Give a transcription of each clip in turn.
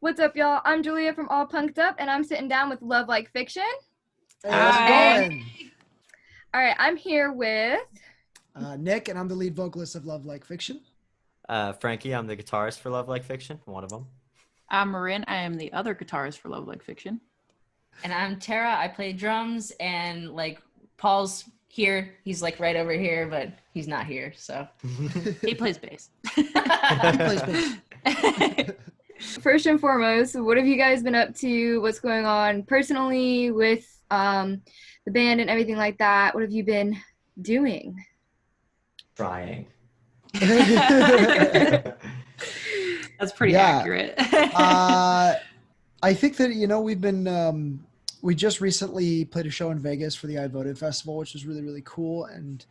What's up, y'all? I'm Julia from All Punked Up, and I'm sitting down with Love Like Fiction. Hey, how's it going? All right, I'm here with... Nick, and I'm the lead vocalist of Love Like Fiction. Frankie, I'm the guitarist for Love Like Fiction, one of them. I'm Marin. I am the other guitarist for Love Like Fiction. And I'm Tara. I play drums, and like Paul's here. He's like right over here, but he's not here, so. He plays bass. He plays bass. First and foremost, what have you guys been up to? What's going on personally with the band and everything like that? What have you been doing? Trying. That's pretty accurate. I think that, we've been, we just recently played a show in Vegas for the I Voted Festival, which was really, really cool. And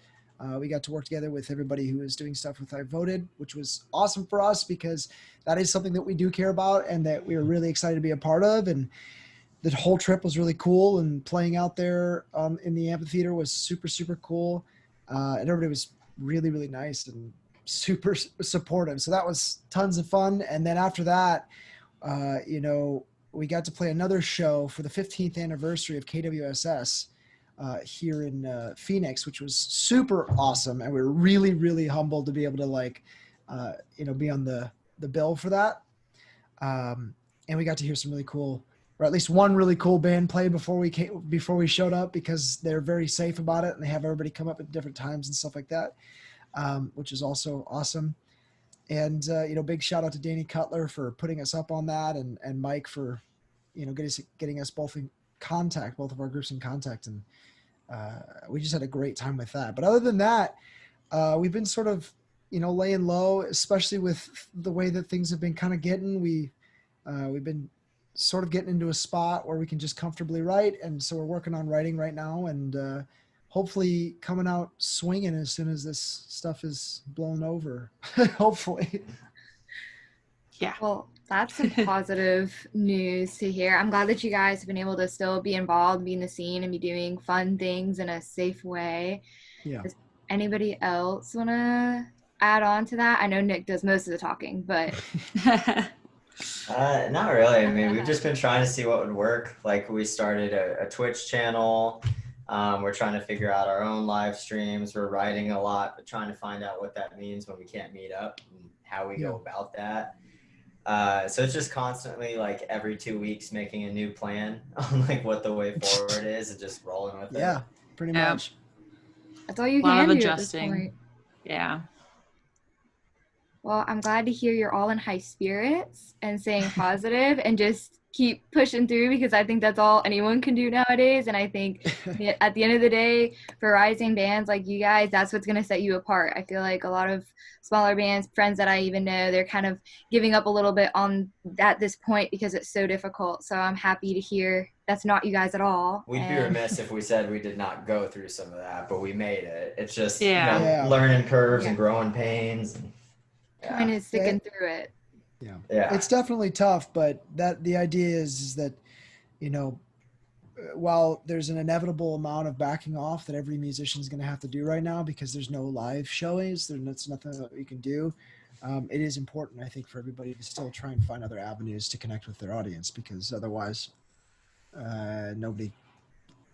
we got to work together with everybody who is doing stuff with I Voted, which was awesome for us because that is something that we do care about and that we were really excited to be a part of. And the whole trip was really cool, and playing out there in the amphitheater was super, super cool. And everybody was really, really nice and super supportive. So that was tons of fun. And then after that, we got to play another show for the 15th anniversary of KWSS here in Phoenix, which was super awesome. And we were really, really humbled to be able to be on the bill for that. And we got to hear some really cool, or at least one really cool band play before we showed up, because they're very safe about it and they have everybody come up at different times and stuff like that, which is also awesome. And, big shout out to Danny Cutler for putting us up on that, and Mike for, getting us both in contact, both of our groups in contact. And we just had a great time with that. But other than that, we've been sort of, laying low, especially with the way that things have been kind of getting. We've been sort of getting into a spot where we can just comfortably write. And so we're working on writing right now, and hopefully coming out swinging as soon as this stuff is blown over. Hopefully. Yeah. Well, that's some positive news to hear. I'm glad that you guys have been able to still be involved, be in the scene, and be doing fun things in a safe way. Yeah. Does anybody else want to add on to that? I know Nick does most of the talking, but... Not really. I mean, we've just been trying to see what would work. Like, we started a Twitch channel. We're trying to figure out our own live streams. We're writing a lot, but trying to find out what that means when we can't meet up and how we go about that. So it's just constantly like every 2 weeks making a new plan on like what the way forward is and just rolling with it. Yeah, pretty much. That's all you A lot can of do adjusting. at this point. Yeah. Well, I'm glad to hear you're all in high spirits and staying positive and just keep pushing through, because I think that's all anyone can do nowadays. And I think at the end of the day, for rising bands like you guys, that's what's going to set you apart. I feel like a lot of smaller bands, friends that I even know, they're kind of giving up a little bit on at this point because it's so difficult. So I'm happy to hear that's not you guys at all. We'd be remiss if we said we did not go through some of that, but we made it. It's just learning curves and growing pains. And, kind of sticking through it. Yeah. It's definitely tough, but the idea is that, while there's an inevitable amount of backing off that every musician is going to have to do right now because there's no live showings, there's nothing that we can do. It is important, I think, for everybody to still try and find other avenues to connect with their audience, because otherwise nobody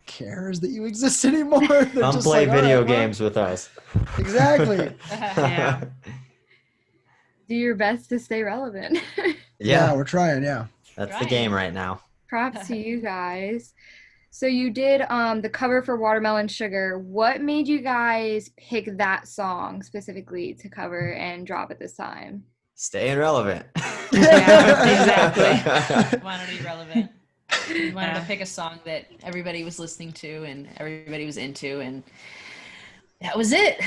cares that you exist anymore. Come play video games with us. Exactly. Yeah. Do your best to stay relevant. Yeah, we're trying. Yeah. That's the game right now. Props to you guys. So you did the cover for Watermelon Sugar. What made you guys pick that song specifically to cover and drop at this time? Staying relevant. Yeah, exactly. Wanted to be relevant. We wanted to pick a song that everybody was listening to and everybody was into, and that was it.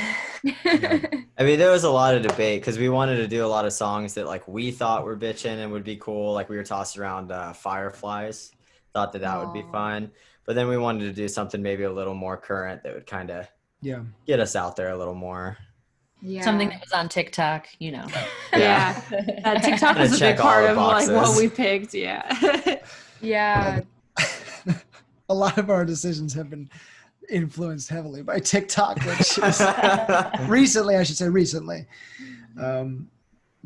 I mean, there was a lot of debate because we wanted to do a lot of songs that like we thought were bitchin' and would be cool. Like we were tossing around Fireflies, thought that would be fun. But then we wanted to do something maybe a little more current that would kind of get us out there a little more. Yeah. Something that was on TikTok, Yeah. TikTok was a big part of like what we picked. Yeah. Yeah. A lot of our decisions have been influenced heavily by TikTok, which is recently,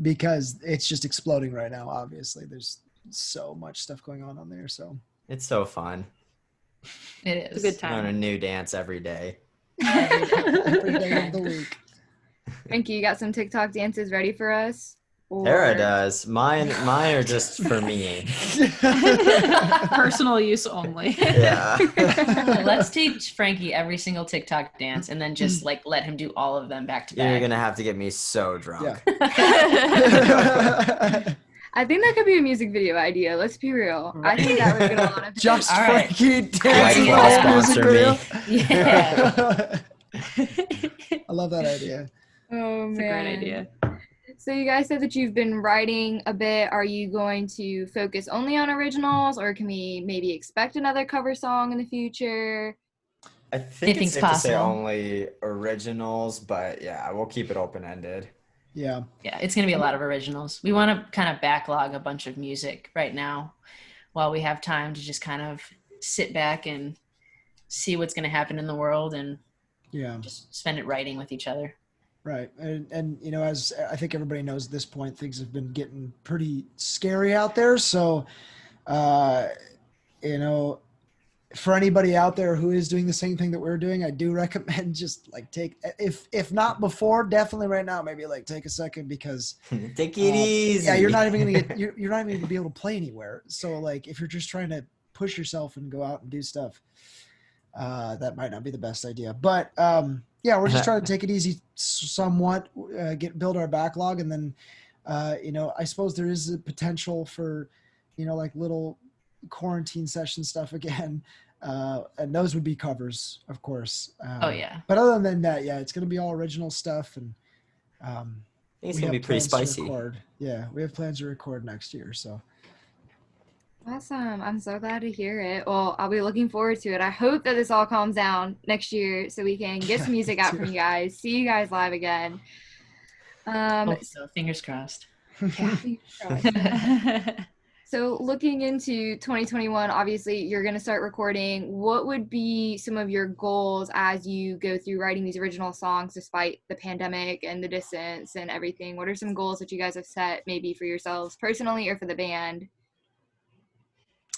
because it's just exploding right now. Obviously, there's so much stuff going on there. So It's so fun. It It's is. a good Learn a time. new dance every day. every day of the week. Frankie, you got some TikTok dances ready for us? Tara Or- does. Mine are just for me. Personal use only. Yeah. Let's teach Frankie every single TikTok dance and then just like let him do all of them back to You're back. gonna have to get me so drunk. I think that could be a music video idea. Let's be real. I think that would get a lot of Just All right. Frankie White dancing the Claw whole music sponsor video. me. Yeah. I love that idea. Oh, It's a great idea. So you guys said that you've been writing a bit. Are you going to focus only on originals, or can we maybe expect another cover song in the future? I think Anything's it's safe to say possible. only originals, but yeah, we'll keep it open ended. Yeah. Yeah, it's going to be a lot of originals. We want to kind of backlog a bunch of music right now while we have time to just kind of sit back and see what's going to happen in the world and Yeah. just spend it writing with each other. Right. And you know, as I think everybody knows at this point, things have been getting pretty scary out there. So, you know, for anybody out there who is doing the same thing that we're doing, I do recommend just like if not before, definitely right now, maybe like take a second, because Take it easy. yeah, you're not even gonna get you're not even gonna be able to play anywhere. So like if you're just trying to push yourself and go out and do stuff, that might not be the best idea. But yeah, we're just trying to take it easy somewhat, build our backlog, and then you know, I suppose there is a potential for, you know, like little quarantine session stuff again, and those would be covers, of course. Oh, yeah. But other than that, yeah, it's gonna be all original stuff, and It's we gonna be have pretty plans to spicy. record. Yeah, we have plans to record next year. So Awesome. I'm so glad to hear it. Well, I'll be looking forward to it. I hope that this all calms down next year so we can get some music out from you guys, see you guys live again. Hope so. Fingers crossed. So looking into 2021, obviously you're going to start recording. What would be some of your goals as you go through writing these original songs despite the pandemic and the distance and everything? What are some goals that you guys have set maybe for yourselves personally or for the band?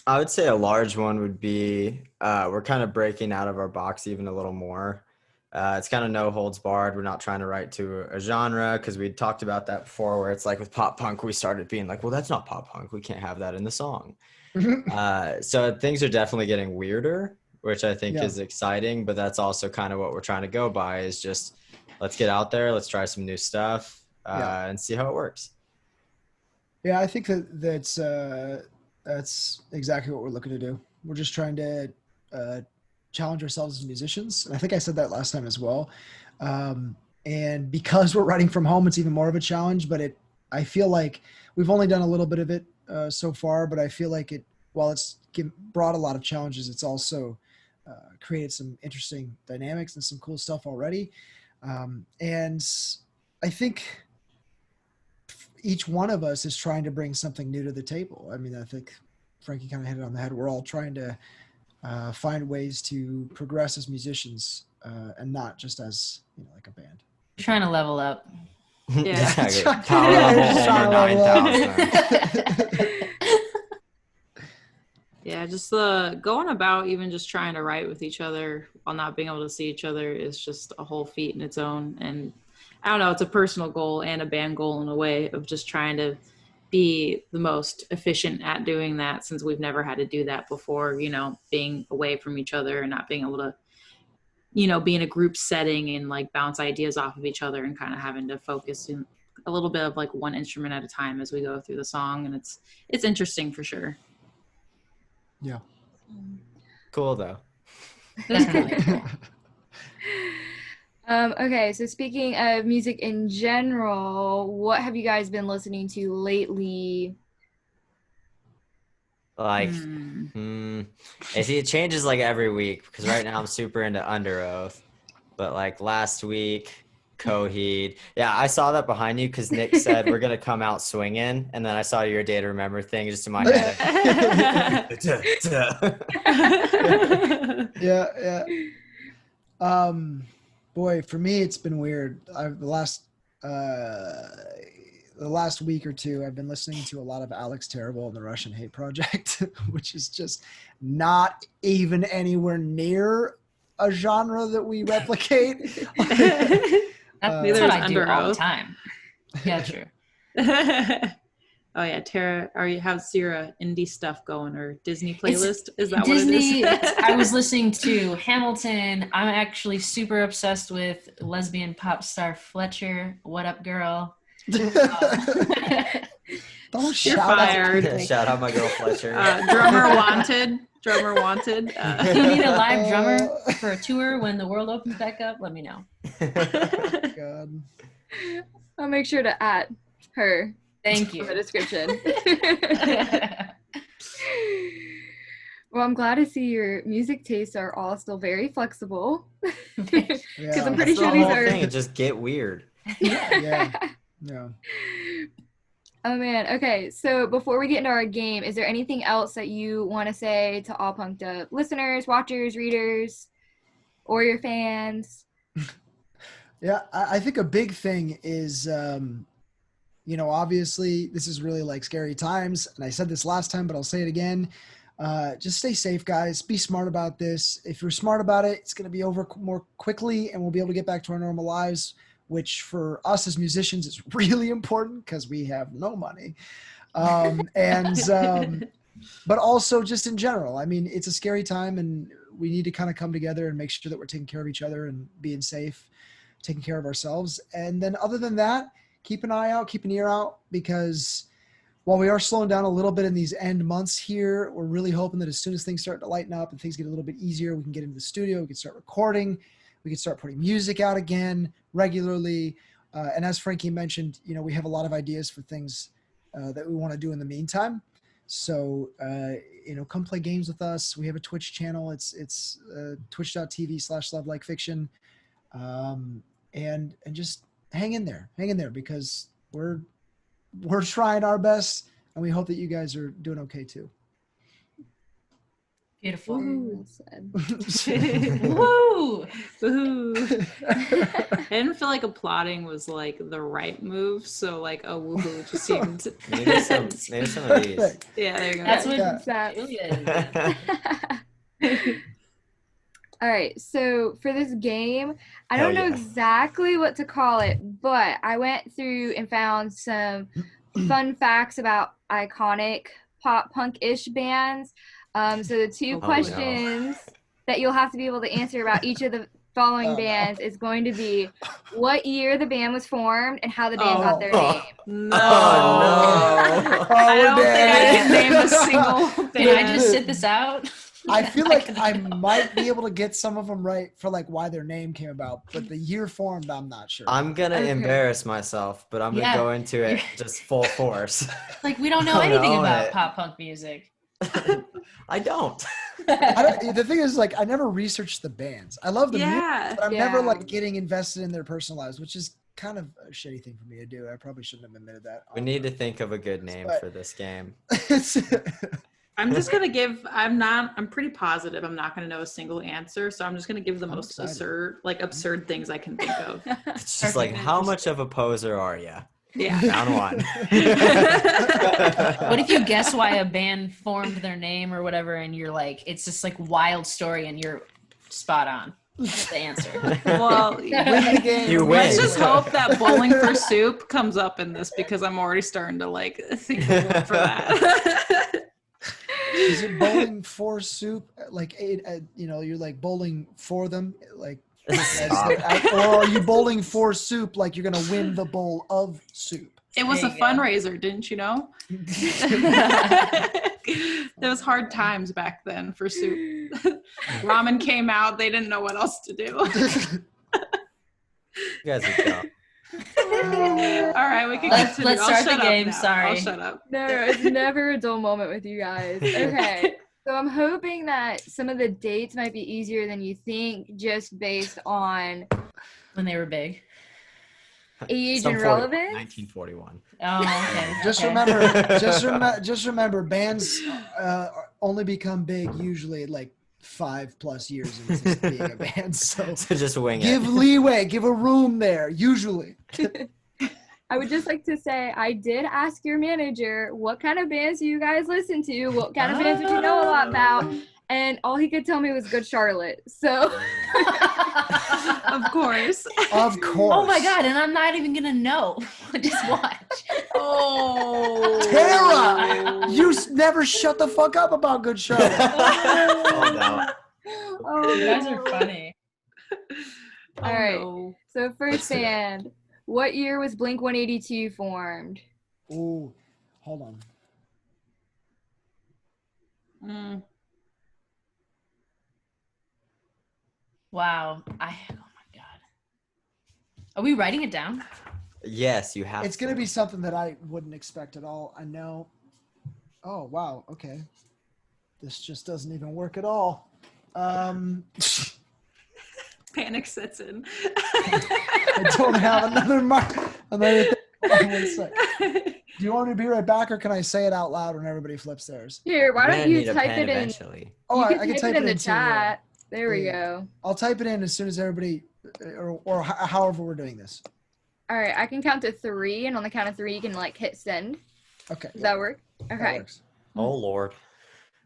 I would say a large one would be we're kind of breaking out of our box even a little more. It's kind of no holds barred. We're not trying to write to a genre, because we talked about that before, where it's like with pop punk, we started being like, well, that's not pop punk. We can't have that in the song. So things are definitely getting weirder, which I think is exciting, but that's also kind of what we're trying to go by, is just let's get out there. Let's try some new stuff and see how it works. yeah, I think that's exactly what we're looking to do. We're just trying to challenge ourselves as musicians. And I think I said that last time as well. And because we're writing from home, it's even more of a challenge, but I feel like we've only done a little bit of it so far, but I feel like while it's brought a lot of challenges, it's also created some interesting dynamics and some cool stuff already. And I think each one of us is trying to bring something new to the table. I mean, I think Frankie kind of hit it on the head. We're all trying to find ways to progress as musicians, and not just as, you know, like a band. We're trying to level up. Yeah. Exactly. Power level Just trying over to level 9,000. Yeah, just going about even just trying to write with each other while not being able to see each other is just a whole feat in its own. And I don't know, it's a personal goal and a band goal in a way of just trying to be the most efficient at doing that, since we've never had to do that before, you know, being away from each other and not being able to, you know, be in a group setting and like bounce ideas off of each other and kind of having to focus in a little bit of like one instrument at a time as we go through the song. And it's interesting for sure. Yeah. Cool though. Definitely. Okay, so speaking of music in general, what have you guys been listening to lately? Like, it changes like every week, because right now I'm super into Under Oath, but like last week, Coheed. Yeah, I saw that behind you because Nick said we're gonna come out swinging, and then I saw your Day to Remember thing just in my head. Yeah. Boy, for me, it's been weird. The the last week or two, I've been listening to a lot of Alex Terrible and the Russian Hate Project, which is just not even anywhere near a genre that we replicate. That's Neither what is I do Under all the Oath. time. Yeah, true. Oh yeah, Tara, how's your indie stuff going, or Disney playlist? Is that Disney, what it is? I was listening to Hamilton. I'm actually super obsessed with lesbian pop star Fletcher. What up, girl? Don't You're shout out. fired. Shout out my girl Fletcher. Drummer wanted. Drummer wanted. If you need a live drummer for a tour when the world opens back up, let me know. God. I'll make sure to add her Thank in the you. description. Well, I'm glad to see your music tastes are all still very flexible. Because Yeah. I'm pretty That's the sure these whole are. thing. It just get weird. Yeah. Yeah. Oh man. Okay. So before we get into our game, is there anything else that you want to say to All Punked Up listeners, watchers, readers, or your fans? Yeah, I think a big thing is, obviously this is really like scary times. And I said this last time, but I'll say it again. Just stay safe, guys. Be smart about this. If you're smart about it, it's going to be over more quickly and we'll be able to get back to our normal lives, which for us as musicians is really important because we have no money. But also just in general, I mean, it's a scary time and we need to kind of come together and make sure that we're taking care of each other and being safe, taking care of ourselves. And then other than that, keep an eye out, keep an ear out, because while we are slowing down a little bit in these end months here, we're really hoping that as soon as things start to lighten up and things get a little bit easier, we can get into the studio, we can start recording, we can start putting music out again regularly. And as Frankie mentioned, we have a lot of ideas for things that we want to do in the meantime. So, come play games with us. We have a Twitch channel. It's twitch.tv/lovelikefiction. And just hang in there because we're trying our best and we hope that you guys are doing okay too. Beautiful. Well said. Woo! Woohoo. I didn't feel like applauding was like the right move, so like a woohoo just seemed. Maybe some of these. Perfect. Yeah, there you go. That's what That- Julia is. All right, so for this game, I don't know Hell yeah. exactly what to call it, but I went through and found some fun facts about iconic pop punk-ish bands. So the two Oh, no. questions that you'll have to be able to answer about each of the following Oh, no. bands is going to be what year the band was formed and how the band got their Oh. name. No. Oh, no. I don't we're think I dead. can name a single band. Can I just sit this out? I feel like I might be able to get some of them right for like why their name came about, but the year formed, I'm not sure. I'm gonna Okay. embarrass myself, but I'm gonna Yeah. go into it just full force. Like, we don't know I'm gonna anything own about it. pop punk music. I don't. The thing is, like, I never researched the bands. I love the music, Yeah. but I'm never Yeah. like getting invested in their personal lives, which is kind of a shitty thing for me to do. I probably shouldn't have admitted that. We need to think of a good name But- for this game. I'm just gonna give. I'm pretty positive I'm not gonna know a single answer, so I'm just gonna give the I'm most excited. absurd things I can think of. It's just like, how much of a poser are you? Yeah. Round one. What if you guess why a band formed their name or whatever, and you're like, it's this like wild story, and you're spot on with the answer. Well, Win the game. You let's win. just hope that Bowling for Soup comes up in this because I'm already starting to like think of one for that. Is it bowling for soup? Like, you're like bowling for them, like, Stop. or are you bowling for soup? Like you're gonna win the bowl of soup. It was a There you go. fundraiser, didn't you know? There was hard times back then for soup. Ramen came out; they didn't know what else to do. You guys are dumb. All right, we can Let's- continue. let's I'll start shut the up game, now. sorry. I'll shut up. No, it's never a dull moment with you guys. Okay. So I'm hoping that some of the dates might be easier than you think just based on When they were big. age Some and 40 relevance. 1941. Oh, okay. Just okay. just remember, bands only become big usually at like 5+ years into being a band. So So just wing give it. leeway, give a room there. Usually, I would just like to say I did ask your manager what kind of bands do you guys listen to? What kind of bands would you know a lot about? And all he could tell me was Good Charlotte. So Of course. Of course. Oh my God, and I'm not even gonna know. Just watch. Oh. Tara, you never shut the fuck up about Good Charlotte. Oh, no. oh, You guys are no. funny. All right. No. So first Let's do it. band, what year was Blink 182 formed? Ooh, hold on. Mm. Wow. Oh my God. Are we writing it down? Yes, you have It's to. gonna be something that I wouldn't expect at all. I know. Oh wow. Okay. This just doesn't even work at all. Panic sets in. I don't have another thing. One sec. Do you want me to be right back, or can I say it out loud when everybody flips theirs? Here, why We're don't gonna you need a type pen it in? eventually. Oh, You I can can type it in the too, yeah. chat. There we Yeah. go. I'll type it in as soon as everybody, or however we're doing this. All right, I can count to 3, and on the count of 3, you can like hit send. Okay. Does that work? That Okay. works. Oh Lord.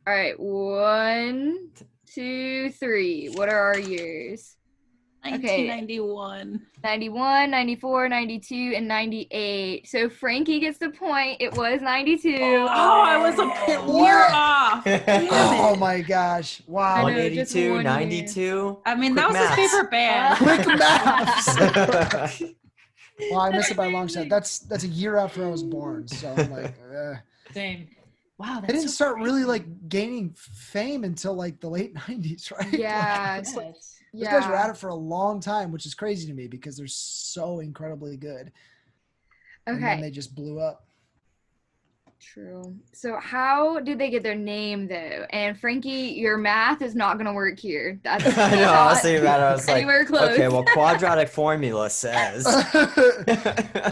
All right, 1, 2, 3. What are our years? 1991. 91, 94, 92, and 98. So Frankie gets the point. It was 92. Oh, I was a year off. Oh my gosh! I Wow. know, 182, just 1 year. 92. I mean, Quick that was his maths. favorite band. Quick maths. That's Well, I missed it by a long Amazing. shot. That's a year after I was born, so I'm like, Same. Wow. I That's didn't so start really crazy. like gaining fame until like the late '90s, right? Yeah. It's like, Yes. those guys were Yeah. at it for a long time, which is crazy to me because they're so incredibly good. And then Okay. they just blew up. True. So how did they get their name though? And Frankie, your math is not gonna work here. That's I know. I was not thinking about it. I was like, anywhere close. okay, well, quadratic formula says.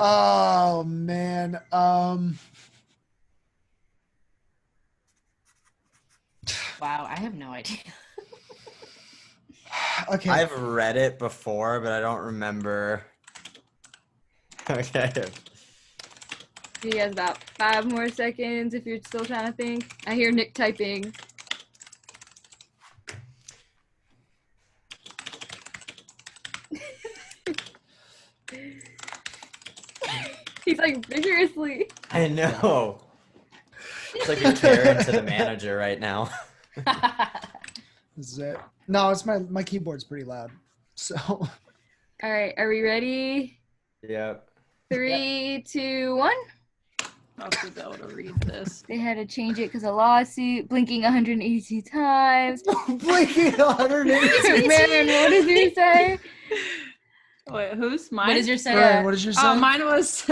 Oh man. Wow. I have no idea. Okay. I've read it before, but I don't remember. Okay. You guys about 5 more seconds if you're still trying to think. I hear Nick typing. He's like vigorously. I know. It's like you're tearing to the manager right now. This is it. No, it's my keyboard's pretty loud. So All right, are we ready? Yep. 3, 2, 1. I'll be able to read this. They had to change it because of lawsuit, blinking 182 times. blinking 182. Man, what did you say? Wait, who's mine? What is your say? Ryan, what did you say? Mine was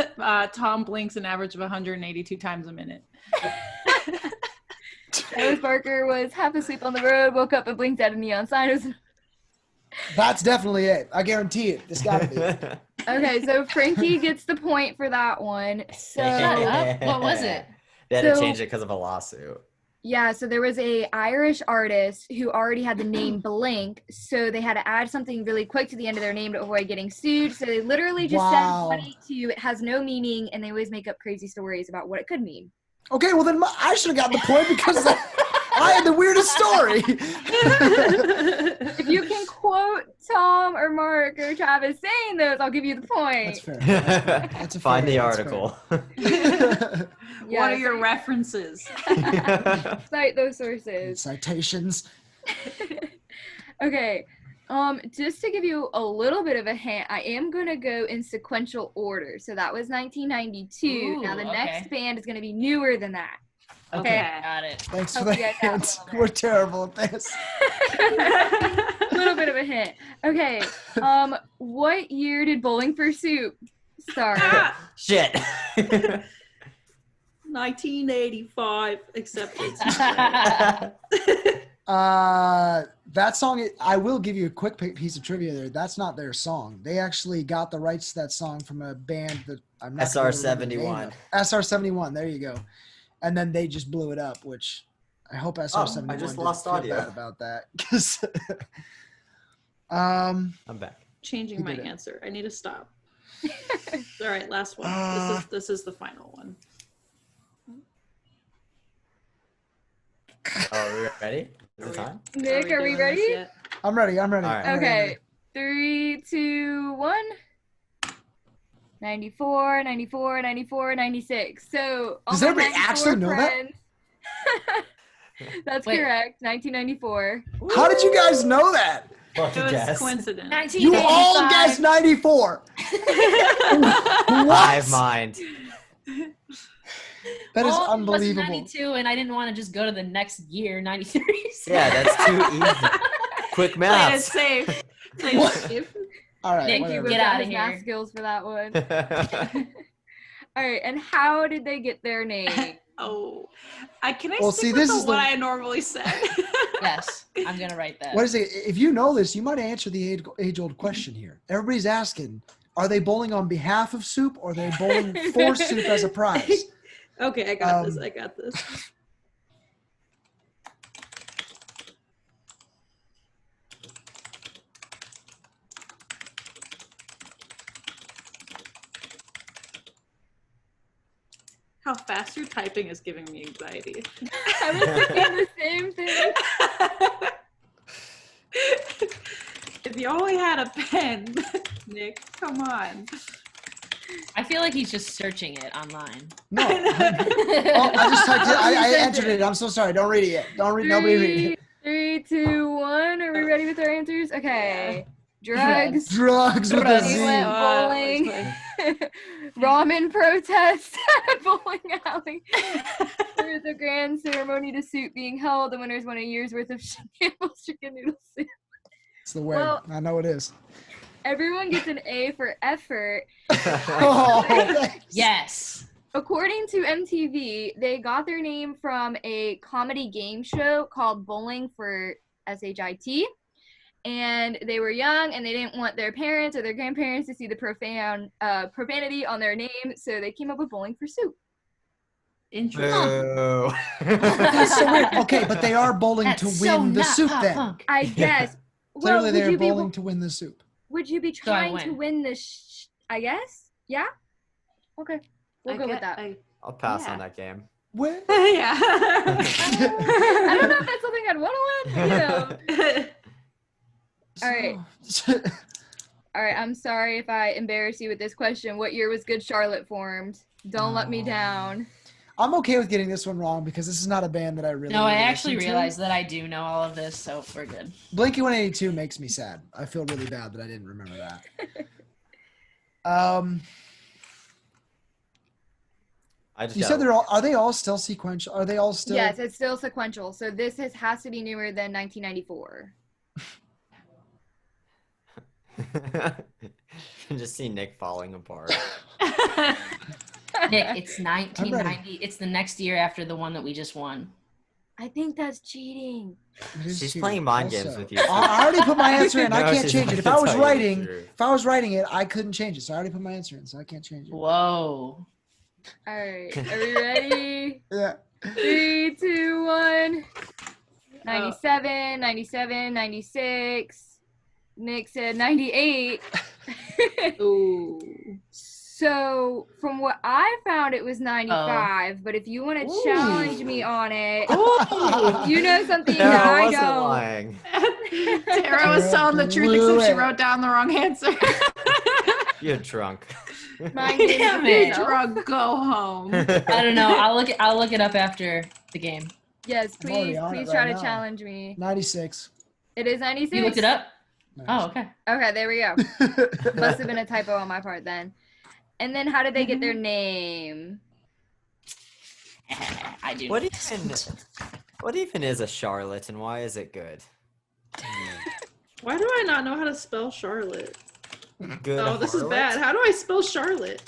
Tom blinks an average of 182 times a minute. Rose Barker was half asleep on the road, woke up and blinked at a neon sign. It was... That's definitely it. I guarantee it. It's gotta be it. Okay, so Frankie gets the point for that one. So Shut up. What was it? They had to So- change it because of a lawsuit. yeah, so there was a Irish artist who already had the name Blink, so they had to add something really quick to the end of their name to avoid getting sued. So they literally just Wow. said 182. It has no meaning, and they always make up crazy stories about what it could mean. Okay, well then I should have gotten the point because I had the weirdest story. If you can quote Tom or Mark or Travis saying those, I'll give you the point. That's fair. That's a Find fair- the that's article. Yeah, What are your so references? cite those sources. Citations. Okay. Just to give you a little bit of a hint, I am gonna go in sequential order. So that was 1992. Now the Ooh, next okay. band is gonna be newer than that. Okay. Got it. Thanks for Hope the you guys got hint. one. We're terrible at this. A little bit of a hint. Okay. What year did Bowling for Soup start? Shit. 1985, except it's That song, I will give you a quick piece of trivia there. That's not their song. They actually got the rights to that song from a band that I'm not gonna remember the name SR-71. of. SR-71, there you go. And then they just blew it up, which I hope SR-71 I just didn't lost feel audio. bad about that. 'Cause, I'm back. changing You my did it. answer. I need to stop. All right, last one. This is the final one. Oh, are we ready? Is it time? Nick, are we doing this ready? yet? I'm ready. All right. I'm ready. Okay. 3, 2, 1. 94, 94, 94, 96. So all Does my everybody 94 actually know that? friends- That's Wait. correct. 1994. How did you guys know that? Fucking It was guess. coincidence. You all guessed 94. Hive What? mind. That is All of it was unbelievable. 92, and I didn't want to just go to the next year, 93. so- Yeah, that's too easy. Quick Play it math. safe. Play What? it safe. All right, Nick, whatever. get Got outta his math here. skills for that one. All right, and how did they get their name? Oh, can I Well, stick see, with this the is the- what I normally said? Yes, I'm going to write that. What is it? If you know this, you might answer the age-old question here. Everybody's asking, are they bowling on behalf of Soup or are they bowling for Soup as a prize? Okay, I got this. I got this. How fast you're typing is giving me anxiety. I was thinking the same thing. If you only had a pen, Nick, come on. I feel like he's just searching it online. No. I just typed it. I entered it. I'm so sorry. Don't read it yet. Don't read. Nobody read it. 3, 2, 1. Are we ready with our answers? Okay. Drugs. Drugs with a He Z. went bowling. Ramen protest at a bowling alley. There was a grand ceremony to Soup being held. The winners won a year's worth of Campbell's chicken noodle soup. It's the way. Well- I know it is. Everyone gets an A for effort. Oh, thanks. Yes. According to MTV, they got their name from a comedy game show called Bowling for SHIT. And they were young and they didn't want their parents or their grandparents to see the profanity on their name, so they came up with Bowling for Soup. Interesting. Boo. That's so weird. Okay, but they are bowling That's to so win the not soup pop then. punk. I guess. Clearly, would they are you be bowling to win the soup. would you be So I trying to win. win the I guess? Yeah? Okay. We'll go with that. I'll pass Yeah. on that game. Where? Yeah. I don't know if that's something I'd want to win, but, you know. All right. All right, I'm sorry if I embarrass you with this question. What year was Good Charlotte formed? Don't let me down. I'm okay with getting this one wrong because this is not a band that I really. No, I really actually listen to. realized that I do know all of this, so we're good. Blink 182 makes me sad. I feel really bad that I didn't remember that. I just You said they're all. Are they all still sequential? Are they all still? Yes, it's still sequential. So this has to be newer than 1994. You just see Nick falling apart. Nick, it's 1990. It's the next year after the one that we just won. I think that's cheating. It is She's cheating. playing mind games Also, with you. I already put my answer in. I No, can't she's change not it. If gonna I was tell you the writing, truth. if I was writing it, I couldn't change it. So I already put my answer in, so I can't change it. Whoa. All right, are we ready? Yeah. 3, 2, 1. 97, 97, 96. Nick said 98. Ooh. So from what I found, it was 95. But if you want to challenge me on it, you know something No, that I I wasn't don't. lying. Tara was telling the truth except she wrote down the wrong answer. You're drunk. Mind games Damn with it. yourself. Drug, go home. I don't know. I'll look it up after the game. Yes, I'm already please, on it please right try to now. challenge me. 96. It is 96. You looked it up? Oh, okay. Okay, there we go. Must have been a typo on my part then. And then how did they get their name? I do. What even is a Charlotte and why is it good? Why do I not know how to spell Charlotte? Good. Oh, this is harlot? bad. How do I spell Charlotte?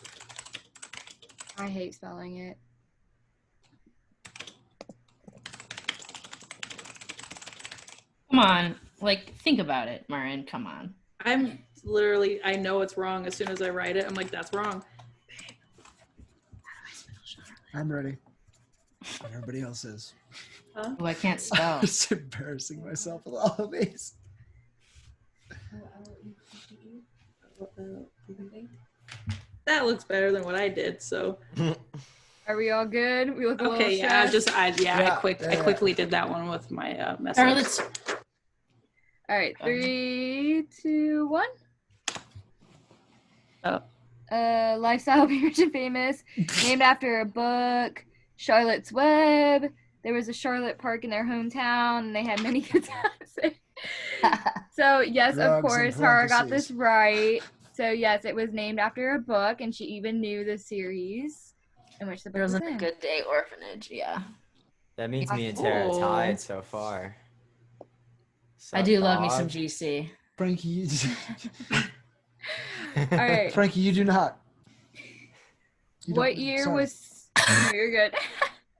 I hate spelling it. Come on. Like, think about it, Marin. Come on. I'm literally, I know it's wrong as soon as I write it. I'm like, that's wrong. I'm ready. Everybody else is. Oh, I can't spell. I'm just embarrassing myself with all of these. that looks better than what I did. So Are we all good? We look a little okay, yeah, stressed. I quickly did that one with my message. Charlotte's All right, 3, 2, 1. Oh. Lifestyle, Be Rich and Famous, named after a book. Charlotte's Web. There was a Charlotte Park in their hometown, and they had many good times. So yes, Drugs of in course, Tara got parentheses. this right. So yes, it was named after a book, and she even knew the series in which the book Girls was in a in. Good Day Orphanage. Yeah, That means me and Tara Oh. tied so far. I do love me Sup, some dog? GC. Frankie, All right. Frankie, you do not. You What don't- year sorry. was? No, you're good.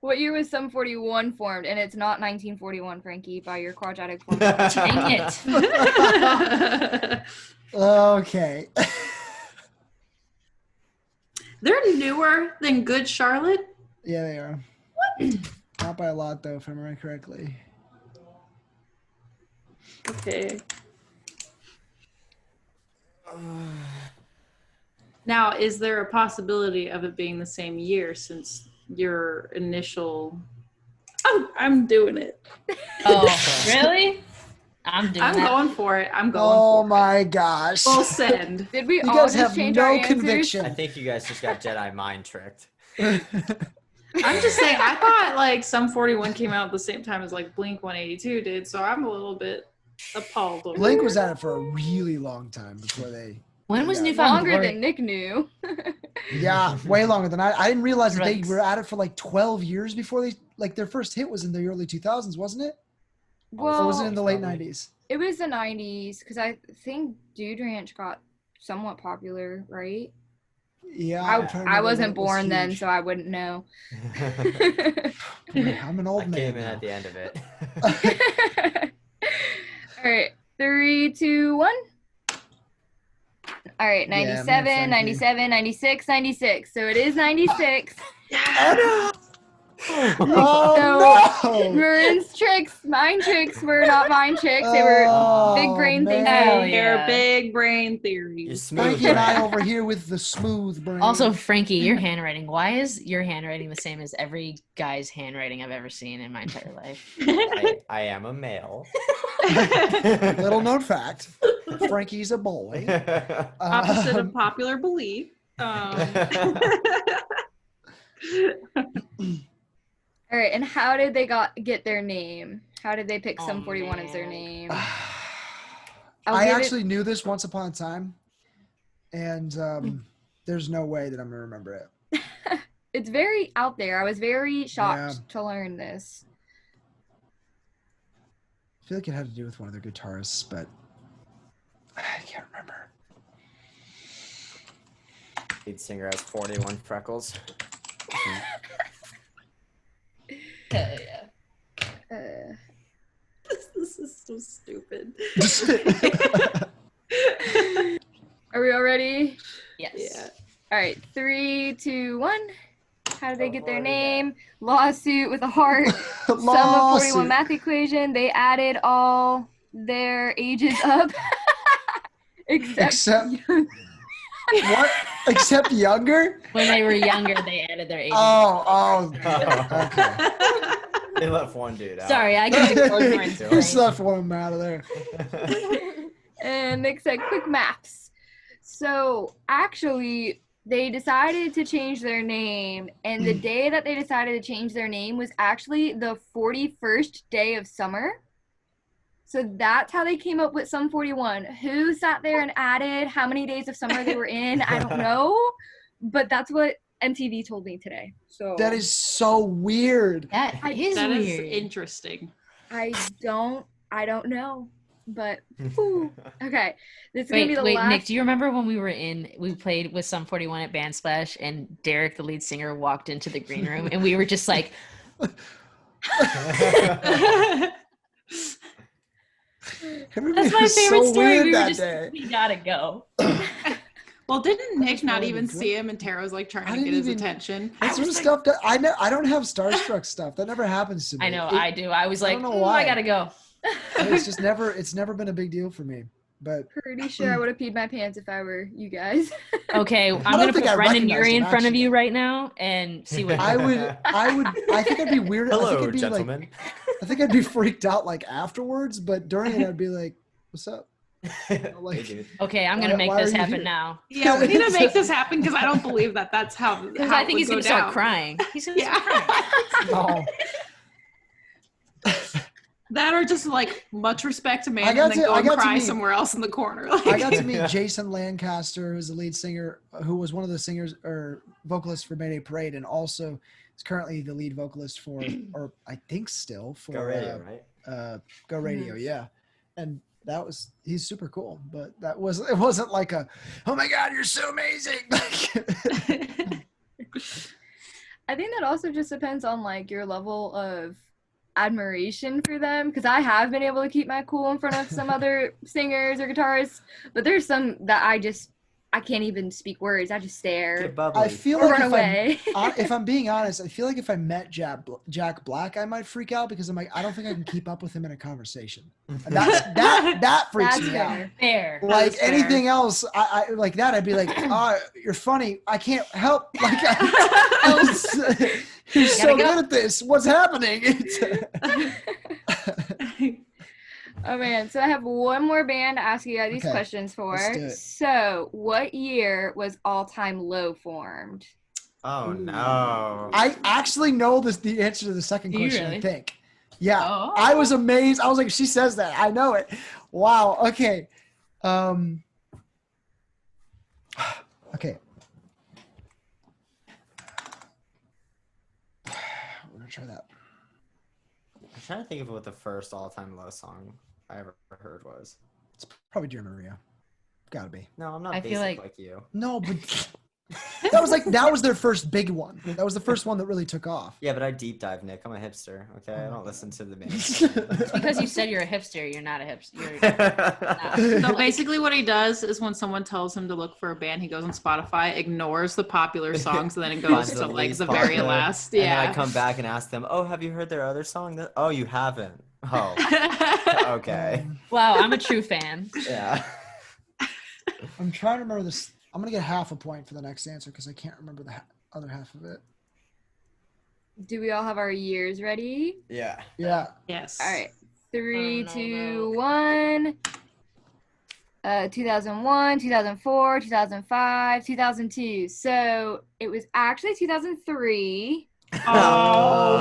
What year was Sum 41 formed? And it's not 1941, Frankie, by your quadratic formula. Dang it. Okay. They're newer than Good Charlotte. Yeah, they are. Not by a lot, though, if I remember correctly. Okay. Now, is there a possibility of it being the same year since your initial? Oh, I'm doing it. Oh, really? I'm doing I'm that. going for it. I'm going Oh for my gosh. it. Full send. Did we You all guys just have change no our answers? conviction. I think you guys just got Jedi mind tricked. I'm just saying, I thought like Sum 41 came out at the same time as like Blink 182 did, so I'm a little bit appalled. over Blink it. was at it for a really long time before they. When was Yeah. Newfound Longer Glory? than Nick knew. Yeah, way longer than I didn't realize that they Right. were at it for like 12 years before they, like their first hit was in the early 2000s, wasn't it? Or was it Well, in the late Probably. 90s? it was the 90s because I think Dude Ranch got somewhat popular, right? Yeah. I'm trying to I remember wasn't when it was born then, huge. so I wouldn't know. Boy, I'm an old I man. came in now. at the end of it. All right, 3, 2, 1. All right, Yeah, man, 97, Frankie. 97, 96, 96. So it is 96. Oh no! Maroon's tricks, mind tricks were not mind tricks. They were big brain man. Hell thinking. yeah. They're big brain You're theories. smooth. Frankie and I man. over here with the smooth brain. Also, Frankie, your handwriting. Why is your handwriting the same as every guy's handwriting I've ever seen in my entire life? I am a male. little known fact: Frankie's a boy. Opposite Um, of popular belief. All right, and how did they get their name? How did they pick Oh, Sum 41 as their man. name? I I'll give it- actually knew this once upon a time, and there's no way that I'm gonna remember it. It's very out there. I was very shocked to learn this. I feel like it had to do with one of their guitarists, but I can't remember. Lead singer has 41 freckles. Yeah. This is so stupid. Are we all ready? Yes. Yeah. All right, 3, 2, 1. How did they get their What is name? Lawsuit with a heart. Sum of 41 Lawsuit. math equation. They added all their ages up. Except What? Except younger? When they were younger, they added their age. Oh, okay. They left one dude out. Sorry, I can do close friends. Just left one out of there. and Nick said quick maths. So actually, they decided to change their name, and the day that they decided to change their name was actually the 41st day of summer. So that's how they came up with Sum 41. Who sat there and added how many days of summer they were in? I don't know, but that's what MTV told me today. So That is so weird. That is That is weird. interesting. I don't know, but whew. Okay, this is gonna be Wait, the wait, last. Nick, do you remember when we played with Sum 41 at Band Splash and Derek, the lead singer, walked into the green room and we were just like, Everybody that's my was favorite so story. weird We were that just, day. we gotta go. Well, didn't Nick not probably even good. see him and Tara was like trying I to get didn't his even- attention? That sort of stuff that I know. I don't have starstruck stuff. That never happens to me. I know, It- I do. I was I like, don't know I why. gotta go. it's just never. It's never been a big deal for me. But Pretty sure I would have peed my pants if I were you guys. Okay, I'm don't gonna think put I Brendan recognized Urie in him, front of actually. you right now and see what. I think I'd be weird. I think Hello, I'd be gentlemen. like, I think I'd be freaked out like afterwards, but during it, I'd be like, "What's up?" Hey, Like, dude. Okay, I'm gonna Why- make why this are you happen here? now. Yeah, we need to make this happen because I don't believe that that's how. Because how I it think would he's go gonna start down. crying. He's gonna Yeah. start crying. no. That or just like much respect to man I and got then to- go I and got to cry meet- somewhere else in the corner. I got to meet Jason Lancaster, who's the lead singer, who was one of the singers or vocalists for Mayday Parade, and also is currently the lead vocalist for, or I think still for Go radio, right? Go Radio, yeah. And he's super cool, but it wasn't like a, oh my God, you're so amazing. I think that also just depends on like your level of admiration for them, because I have been able to keep my cool in front of some other singers or guitarists, but there's some that I can't even speak words. I just stare Get bubbly. I feel or like run away. if I'm being honest, I feel like if I met Jack Black, I might freak out because I'm like, I don't think I can keep up with him in a conversation. And that freaks That's me out. fair. There. Like That's fair. anything else, I like that. I'd be like, "Oh, you're funny. I can't help. Like, you're so go. good at this. What's happening?" Oh man, so I have one more band to ask you guys these Okay, questions for. let's do it. So, what year was All Time Low formed? Oh no. I actually know the answer to the second Do you question. really? I think. Yeah, Oh. I was amazed. I was like, she says that. I know it. Wow. Okay. Okay. We're gonna try that. I'm trying to think of what the first all-time low song I ever heard was. It's probably Dear Maria. Gotta be. No, I'm not I basic feel like- like you. No, but that was their first big one. That was the first one that really took off. Yeah, but I deep dive, Nick. I'm a hipster. Okay, I don't listen to the It's because you said you're a hipster. You're not a hipster. You're main. So basically, what he does is when someone tells him to look for a band, he goes on Spotify, ignores the popular songs, and then it goes Finds to the like least the very popular, last. And then I Yeah. come back and ask them, "Oh, have you heard their other song?" Oh, you haven't. Oh, okay. Wow, I'm a true fan. Yeah. I'm trying to remember this. I'm gonna get half a point for the next answer because I can't remember the other half of it. Do we all have our years ready? Yeah. Yeah. Yes. All right. 3, Oh, no, 2, 1. 2001, 2004, 2005, 2002. So it was actually 2003. Oh,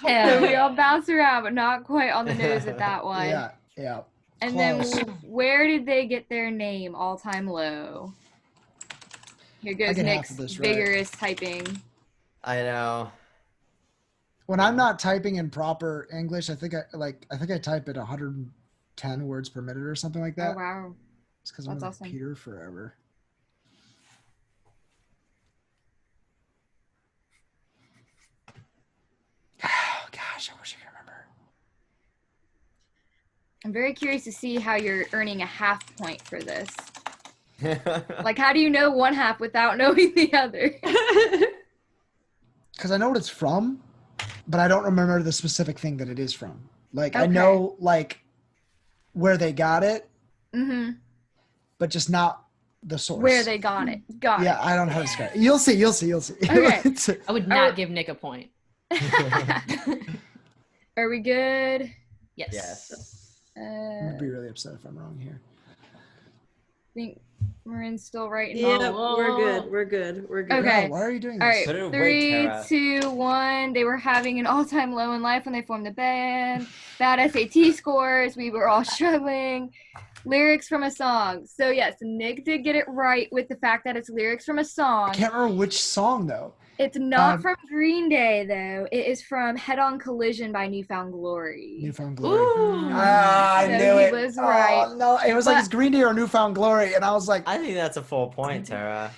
So we all bounced around, but not quite on the nose with that one. Yeah. Yeah. And Close. then where did they get their name? All Time Low. Here goes get half Nick's of this right. vigorous typing. I know. When I'm not typing in proper English, I think I type at 110 words per minute or something like Oh that. wow. It's because I'm on That's the awesome. computer forever. Oh gosh, I wish I could remember. I'm very curious to see how you're earning a half point for this. Like, how do you know one half without knowing the other? Because I know what it's from, but I don't remember the specific thing that it is from. Like I Okay. know like where they got it, Mm-hmm. but just not the source. Where they got it. Got Yeah, I don't know how to describe it. You'll see. Okay. It's- I would not give Nick a point. it. Are we good? Yes. Yes. I'm gonna be really upset if I'm wrong here. I think Marin's still right. Yeah, Oh. we're good. We're good. We're good. Okay. Wow, why are you doing this? All right, Put it away, 3, Tara. 2, 1. They were having an all-time low in life when they formed the band. Bad SAT scores. We were all struggling. Lyrics from a song. So yes, Nick did get it right with the fact that it's lyrics from a I song. can't remember which song though. It's not Um, from Green Day though. It is from Head On Collision by Newfound Glory. Newfound Glory. Ooh. Ah, I So knew he it. was Oh, right. no, it was like But- it's Green Day or Newfound Glory, and I was like, I think that's a full point, Tara.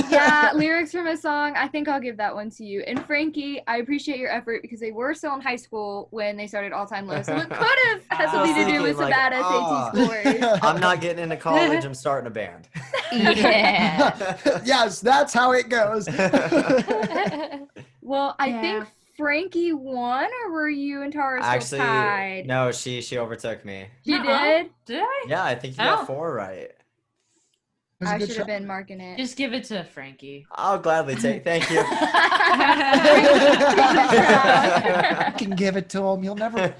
Yeah, lyrics from a song. I think I'll give that one to you. And Frankie, I appreciate your effort because they were still in high school when they started All Time Low. So it could have had something to do with some Thinking, bad like, SAT scores. I'm not getting into college. I'm starting a band. Yeah. Yes, that's how it goes. Well, I Yeah. think Frankie won, or were you and Tara still Actually, tied? no, she overtook me. She Nuh-uh. did. Did I? Yeah, I think you Oh. got 4 right. It was a I good should have try. been marking it. Just give it to Frankie. I'll gladly take. Thank you. I can give it to him. He'll never.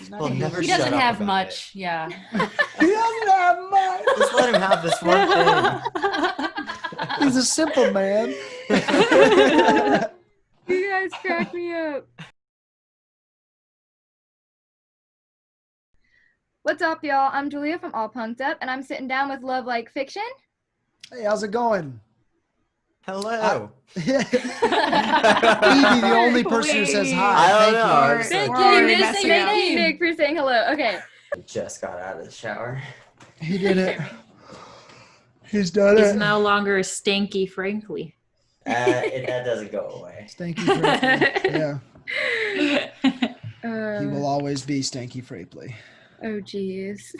He's not We'll gonna- never He shut doesn't up have about much. Yeah. He doesn't have much. Just let him have this one thing. He's a simple man. You guys crack me up. What's up, y'all? I'm Julia from All Punked Up, and I'm sitting down with Love Like Fiction. Hey, how's it going? Hello. Evie, the only person who says hi. I don't Thank know. you. I'm just Thank like- you. already You're messing missing up. a Thank you, name. Nick, for saying hello. Okay. Just got out of the shower. He did it. He's done He's it. no longer stanky, frankly. That doesn't go away. Stanky Frapley. Yeah, he Uh, will always be Stanky Frapley. oh, geez.